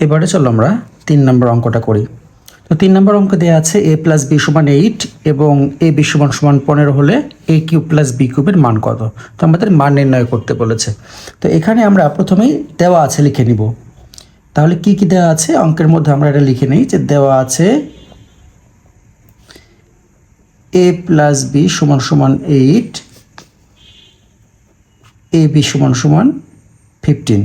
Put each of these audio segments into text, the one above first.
এবারে চলো আমরা 3 নম্বর অঙ্কটা করি। তো 3 নম্বর অঙ্ক দেওয়া আছে a প্লাস বি সমান 8 এবং এ বি সমান সমান 15 হলে এ কিউব প্লাস বি কিউবের মান কত। তো আমাদের মান নির্ণয় করতে বলেছে। তো এখানে আমরা প্রথমেই দেওয়া আছে লিখে নিব। তাহলে কি কি দেওয়া আছে অঙ্কের মধ্যে আমরা এটা লিখে নিই যে দেওয়া আছে a প্লাস বি সমান সমান 8, এ বি সমান সমান 15।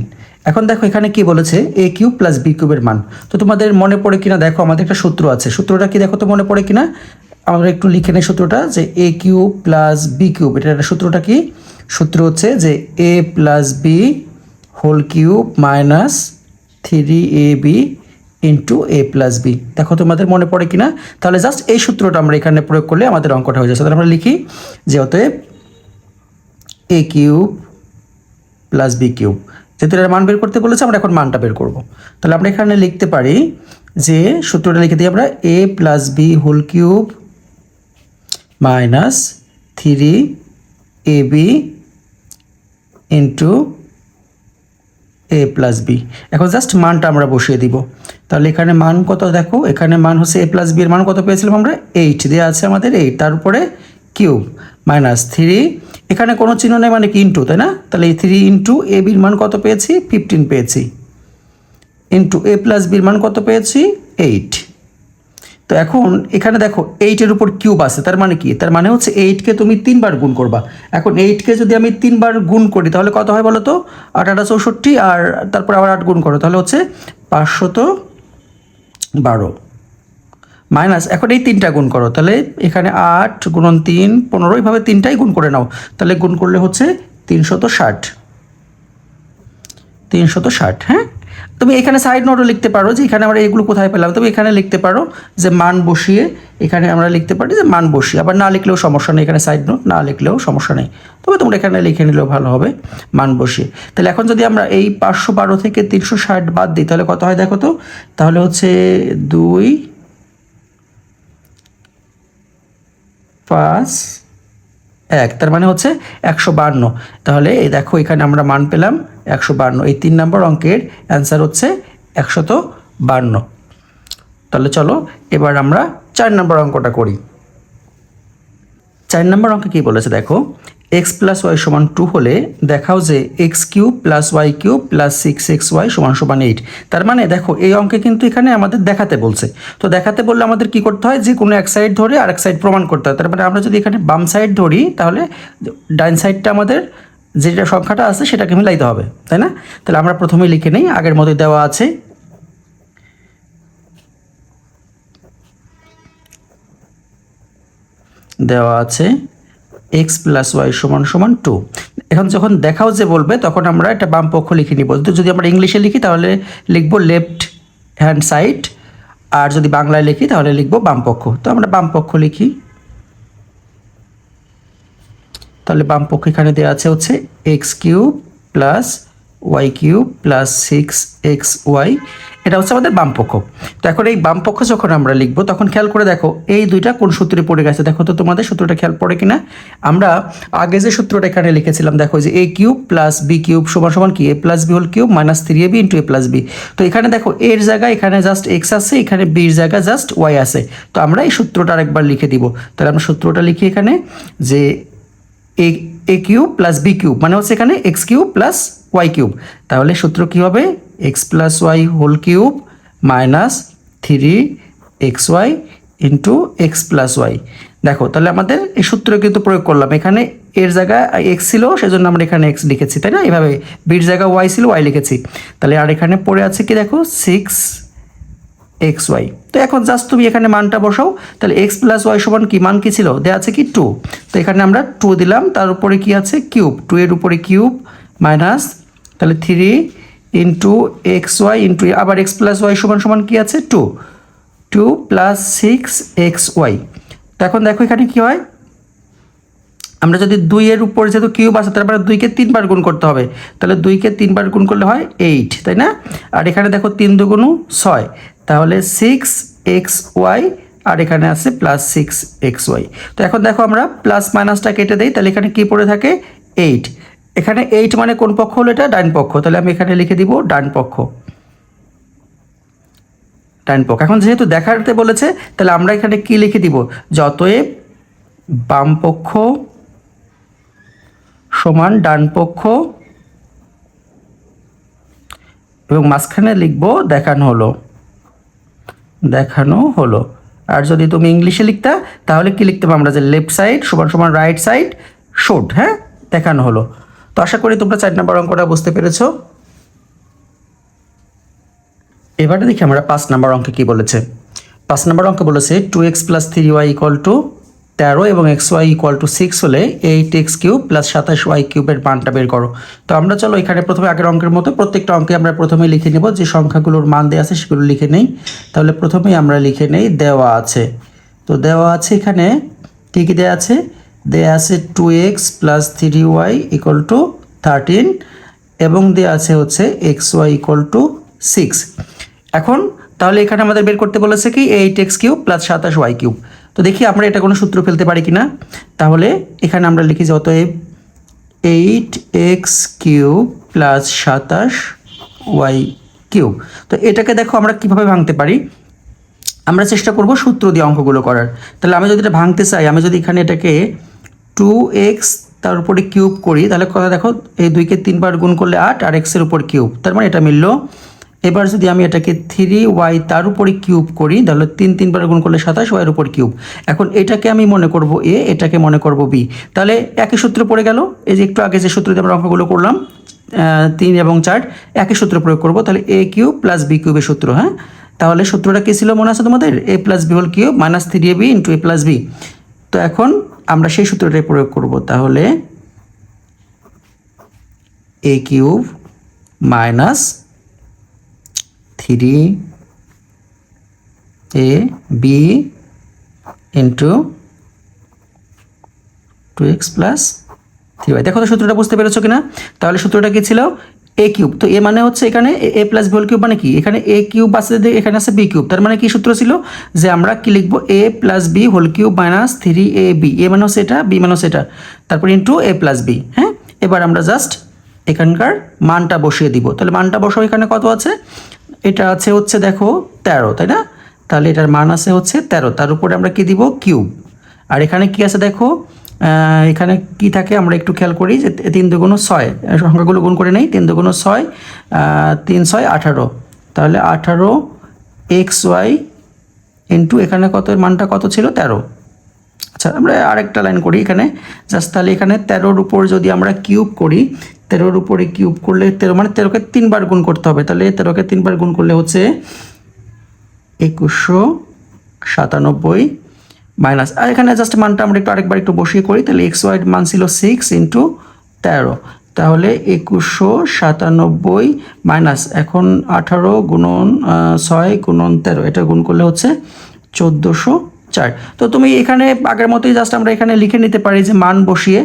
এখন দেখো এখানে কি বলেছে এ কিউব প্লাস বি কিউবের মান। তো তোমাদের মনে পড়ে কিনা দেখো, আমাদের একটা সূত্র আছে, সূত্রটা কি দেখো তো মনে পড়ে কিনা। আমরা একটু লিখে নেই সূত্রটা যে এ কিউব প্লাস বি কিউব, এটা সূত্রটা কি, সূত্র হচ্ছে যে A plus B whole cube minus 3ab into A plus B. দেখো তোমাদের মনে পড়ে কিনা। তাহলে জাস্ট এই সূত্রটা আমরা এখানে প্রয়োগ করলে আমাদের অঙ্কটা হয়ে যাচ্ছে। তাহলে আমরা লিখি যে অতএব এ কিউব প্লাস বি কিউব, যেহেতু এর মান বের করতে বলেছে আমরা এখন মানটা বের করব। তাহলে আমরা এখানে লিখতে পারি যে সূত্রটা লিখে দিই আমরা A plus B whole cube minus 3ab into A plus B. এখন জাস্ট মানটা আমরা বসিয়ে দিব। তাহলে এখানে মান কত দেখো, এখানে মান হচ্ছে এ প্লাস বি এর মান কত পেয়েছিলাম আমরা 8 দেওয়া আছে আমাদের 8, তার উপরে কিউব মাইনাস 3, এখানে কোনো চিহ্ন নেই মানে কি ইন্টু, তাই না। তাহলে এই 3 ইন্টু এ বির মান কত পেয়েছি 15 পেয়েছি, ইন্টু এ প্লাস বির মান কত পেয়েছি 8। তো এখন এখানে দেখো 8-এর উপর কিউব আছে, তার মানে কি, তার মানে হচ্ছে 8কে তুমি 3 বার গুণ করবা। এখন 8কে যদি আমি 3 বার গুণ করি তাহলে কত হয় বলো তো, 8 8 64, আর তারপর আবার 8 গুণ করো তাহলে হচ্ছে 512 মাইনাস এখন এই 3টা গুণ করো, তাহলে এখানে 8 গুণন 3 15, এইভাবে 3টাই গুণ করে নাও। তাহলে গুণ করলে হচ্ছে 360। হ্যাঁ, তুমি এখানে সাইড নোটও লিখতে পারো যে এখানে আমরা এগুলো কোথায় পেলাম, তুমি এখানে লিখতে পারো যে মান বসিয়ে, এখানে আমরা লিখতে পারি যে মান বসিয়ে, আবার না লিখলেও সমস্যা নেই, এখানে সাইড নোট না লিখলেও সমস্যা নেই, তবে তোমরা এখানে লিখে নিলেও ভালো হবে মান বসিয়ে। তাহলে এখন যদি আমরা এই 512 থেকে 360 বাদ দিই তাহলে কত হয় দেখো তো, তাহলে হচ্ছে 2 5 1, তার মানে হচ্ছে 152। তাহলে এই দেখো এখানে আমরা মান পেলাম 152। এই 3 নম্বর অঙ্কের অ্যান্সার হচ্ছে 152। তাহলে চলো এবার আমরা 4 নম্বর অঙ্কটা করি। 4 নম্বর অঙ্কে কী বলেছে দেখো, এক্স প্লাস ওয়াই সমান 2 হলে দেখাও যে x cube plus y cube plus 6xy সমান সমান 8। তার মানে দেখো এই অঙ্কে কিন্তু এখানে আমাদের দেখাতে বলছে। তো দেখাতে বললে আমাদের কি করতে হয়, যে কোনো এক সাইড ধরে আরেক সাইড প্রমাণ করতে হয়। তার মানে আমরা যদি এখানে বাম সাইড ধরি তাহলে ডাইন সাইডটা আমাদের যেটা সংখ্যাটা আছে সেটাকে মিলাইতে হবে, তাই না। তাহলে আমরা প্রথমেই লিখে নেই, আগের মতোই দেওয়া আছে এক্স প্লাস ওয়াই সমান সমান 2। এখন যখন দেখাও যে বলবে তখন আমরা এটা বাম পক্ষ লিখে নিব। তো যদি আমরা ইংলিশে লিখি তাহলে লিখবো লেফট হ্যান্ড সাইড, আর যদি বাংলায় লিখি তাহলে লিখবো বাম পক্ষ। তো আমরা বাম পক্ষ লিখি। তাহলে বাম পক্ষ এখানে দেওয়া আছে হচ্ছে x cube plus y cube plus 6xy, এটা হচ্ছে আমাদের বাম পক্ষ। তো এখন এই বাম পক্ষ যখন আমরা লিখবো তখন খেয়াল করে দেখো এই দুইটা কোন সূত্রে পড়ে গেছে, দেখো তো তোমাদের সূত্রটা খেয়াল পড়ে কিনা। আমরা আগে যে সূত্রটা এখানে লিখেছিলাম দেখো যে এ কিউব প্লাস বি কিউব সমান সমান কি A plus B whole cube minus 3ab into A plus B. তো এখানে দেখো এর জায়গায় এখানে জাস্ট এক্স আছে, এখানে বির জায়গায় জাস্ট ওয়াই আছে। তো আমরা এই সূত্রটা আরেকবার লিখে দিব। তাহলে আমরা সূত্রটা লিখি এখানে যে এ কিউব প্লাস বি কিউব মানে হচ্ছে এখানে x cube plus y cube. তাহলে সূত্র কী হবে, x plus y whole cube minus 3xy into x plus y. দেখো তাহলে আমাদের এই সূত্র কিন্তু প্রয়োগ করলাম, এখানে এর জায়গায় এক্স ছিল সেজন্য আমরা এখানে এক্স লিখেছি, তাই না। এভাবে বির জায়গায় ওয়াই ছিল ওয়াই লিখেছি। তাহলে আর এখানে পড়ে আছে কি দেখো 6xy। তো এখন জাস্ট তুমি এখানে মানটা বসাও। তাহলে এক্স প্লাস ওয়াই সমান কি মান কি ছিল, দেওয়া আছে কি 2। তো এখানে আমরা 2 দিলাম, তার উপরে কি আছে কিউব, 2 এর উপরে কিউব মাইনাস তাহলে 3 ইন্টু xy ইন্টু আবার এক্স প্লাস ওয়াই সমান সমান কি আছে 2 প্লাস 6xy। তো এখন দেখো এখানে কি হয়, আমরা যদি 2 এর উপর যেহেতু কিউব আছে তারপরে 2কে 3 বার গুণ করতে হবে। তাহলে 2কে 3 বার গুণ করলে হয় 8, তাই না। আর এখানে দেখো 3 দুগুণ 6, তাহলে 6xy, আর এখানে আছে প্লাস 6xy। তো এখন দেখো আমরা প্লাস মাইনাসটা কেটে দেই, তাহলে এখানে কি পড়ে থাকে 8। এখানে 8 মানে কোন পক্ষ হলো, এটা ডান পক্ষ। তাহলে আমি এখানে লিখে দিব ডান পক্ষ। ডান পক্ষ। এখন যেহেতু দেখাতে বলেছে তাহলে আমরা এখানে কি লিখে দিব, যে অতএব বাম পক্ষ সমান ডান পক্ষ এবং মাঝখানে লিখব দেখানো হলো। আর যদি তুমি ইংলিশে লিখতা তাহলে কি লিখতে পারবো আমরা, যে লেফট সাইড সমান সমান রাইট সাইড শোড, হ্যাঁ, দেখানো হলো। তো আশা করি তোমরা 4 নম্বর অঙ্কটা বুঝতে পেরেছো। এবারে দেখি আমরা 5 নম্বর অঙ্কে কি বলেছে। 5 নম্বর অঙ্কে বলেছে 2x + 3y = 13 এবং xy = 6 হলে 8x³ + 27y³ এর মানটা বের করো। তো আমরা চলো এখানে প্রথমে আগের অঙ্কের মতো প্রত্যেকটা অঙ্কে আমরা প্রথমে লিখে নেব, যে সংখ্যাগুলোর মান দেওয়া আছে সেগুলো লিখে নেই। তাহলে প্রথমেই আমরা লিখে নেই দেওয়া আছে। তো দেওয়া আছে এখানে কী কী দেওয়া আছে, দেওয়া আছে 2x + 3y = 13 এবং দেওয়া আছে হচ্ছে xy = 6। এখন তাহলে এখানে আমাদের বের করতে বলেছে কি 8x³ + 27y³। তো দেখি আমরা এটা কোনো সূত্র ফেলতে পারি কিনা। তাহলে এখানে আমরা লিখি যে অতএব 8x³ + 27y³। তো এটাকে দেখো আমরা কিভাবে ভাঙতে পারি, আমরা চেষ্টা করব সূত্র দিয়ে অঙ্কগুলো করার। তাহলে আমি যদি এটা ভাঙতে চাই, আমি যদি এখানে এটাকে 2x তার উপরে কিউব করি, তাহলে কথা দেখো এই 2কে 3 বার গুণ করলে 8 আর x এর উপর কিউব, তার মানে এটা মিলল। এবার যদি আমি এটাকে 3y তার উপরে কিউব করি, তাহলে 3 বার গুণ করলে 27 y এর উপর কিউব। এখন এটাকে আমি মনে করব a, এটাকে মনে করব b। তাহলে একই সূত্র পড়ে গেল, এই যে একটু আগে যে সূত্র দিয়ে আমরা অঙ্কগুলো করলাম 3 এবং 4, একই সূত্র প্রয়োগ করব। তাহলে a³ + b³ এর সূত্র, হ্যাঁ। তাহলে সূত্রটা কী ছিল মনে আছে তোমাদের, a + b whole cube - 3ab * a + b। তো এখন আমরা সেই সূত্রটাই প্রয়োগ করব। তাহলে a³ - 3ab * 2x + 3y। দেখো তো সূত্রটা বুঝতে পেরেছো কিনা। তাহলে সূত্রটা কি ছিল, a³। তো a মানে হচ্ছে এখানে a + b হোল কিউব, মানে কি এখানে a³ আছে, এখানে আছে b³। তার মানে কি সূত্র ছিল যে আমরা কি লিখবো a + b whole cube - 3ab। a মানে হচ্ছে এটা, b মানে হচ্ছে এটা, তারপর ইন্টু a + b, হ্যাঁ। এবার আমরা জাস্ট এখানকার মানটা বসিয়ে দিব। তাহলে মানটা বসাও, এখানে কত আছে, এটা আছে হচ্ছে দেখো 13, তাই না। তাহলে এটার মান আছে হচ্ছে 13, তার উপরে আমরা কি দিব, কিউব। আর এখানে কি আছে দেখো, এখানে কি থাকে আমরা একটু খেয়াল করি, যে 3 × 2 = 6, সংখ্যাগুলো গুণ করে নেই। 3 × 2 = 6, 3 × 6 = 18। তাহলে 18xy ইন্টু এখানে কত, মানটা কত ছিল 13। আচ্ছা আমরা আরেকটা লাইন করি এখানে জাস্ট। তাহলে এখানে 13-র উপর যদি আমরা কিউব করি, 13-র উপরে কিউব করলে 13 মানে 13কে 3 বার গুণ করতে হবে। তাহলে 13কে 3 বার গুণ করলে হচ্ছে 2197 মাইনাস, আর এখানে জাস্ট মানটা আমরা আরেকবার একটু বসিয়ে করি। তাহলে xy এর মান ছিল 6 × 13, তাহলে 2197 মাইনাস এখন 18 গুণন 6 গুণন 13, এটা গুণ করলে হচ্ছে 1404। তো তুমি এখানে আগের মতোই জাস্ট আমরা এখানে লিখে নিতে পারি, যে মান বসিয়ে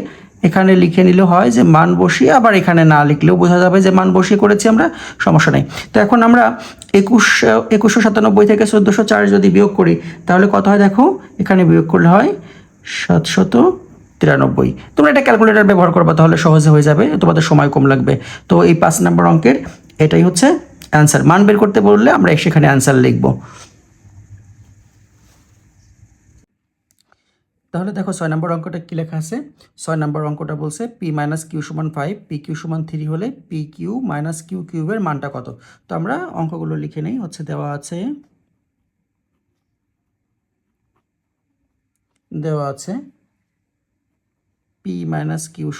এখানে লিখে নিলে হয়, যে মান বসিয়ে আবার এখানে না লিখলেও বোঝা যাবে যে মান বসিয়ে করেছি আমরা, সমস্যা নেই। তো এখন আমরা 2197 থেকে 1404 যদি বিয়োগ করি তাহলে কত হয় দেখো, এখানে বিয়োগ করলে হয় 793। তোমরা এটা ক্যালকুলেটর ব্যবহার করবা, তাহলে সহজে হয়ে যাবে, তোমাদের সময় কম লাগবে। তো এই 5 নম্বর অঙ্কের এটাই হচ্ছে অ্যান্সার। মান বের করতে বললে আমরা সেখানে অ্যান্সার লিখব। তাহলে দেখো 6 নম্বর অঙ্কটা কী লেখা আছে। 6 নম্বর অঙ্কটা বলছে p - q = 5, pq = 3 হলে pq - q³ এর মানটা কত। তো আমরা অঙ্কগুলো লিখে নেই, হচ্ছে দেওয়া আছে p - q =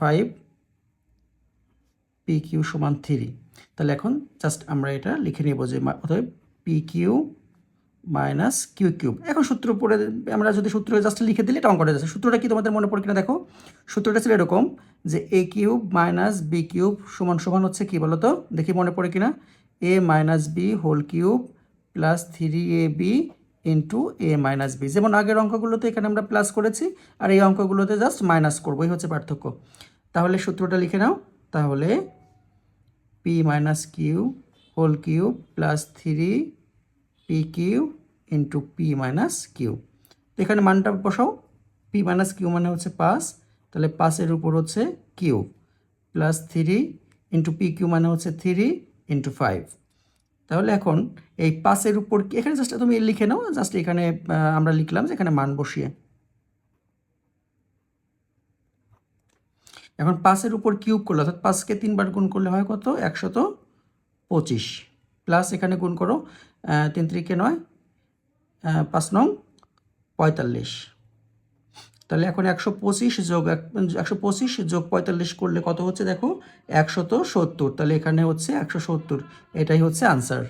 5, pq = 3। তাহলে এখন জাস্ট আমরা এটা লিখে নেব, যে অতএব pq - q³। এখন সূত্র পড়ে আমরা যদি সূত্র জাস্ট লিখে দিলে এটা অঙ্কটা যাচ্ছে। সূত্রটা কি তোমাদের মনে পড়ে কিনা দেখো। সূত্রটা ছিল এরকম, যে a³ - b³ = হচ্ছে কি বলো তো, দেখি মনে পড়ে কিনা, a - b whole cube + 3ab * a - b। যেমন আগের অঙ্কগুলোতে এখানে আমরা প্লাস করেছি, আর এই অঙ্কগুলোতে জাস্ট মাইনাস করবো, এই হচ্ছে পার্থক্য। তাহলে সূত্রটা লিখে নাও। তাহলে p - q whole cube + 3pq * p - q। এখানে মানটা বসাও, p - q মানে হচ্ছে 5, তাহলে 5-এর উপর হচ্ছে কিউব + 3 * pq মানে হচ্ছে 3 × 5। তাহলে এখন এই 5-এর উপর এখানে জাস্ট তুমি লিখে নাও, জাস্ট এখানে আমরা লিখলাম যে এখানে মান বসিয়ে। এখন 5-এর উপর কিউব করলে অর্থাৎ 5কে 3 বার গুণ করলে হয় কত? 125 প্লাস এখানে গুণ করো 3 3 9, 5 নং 45। তাহলে এখন 125 যোগ 125 যোগ 45 করলে কত হচ্ছে দেখো? 170। তাহলে এখানে হচ্ছে 170, এটাই হচ্ছে আনসার।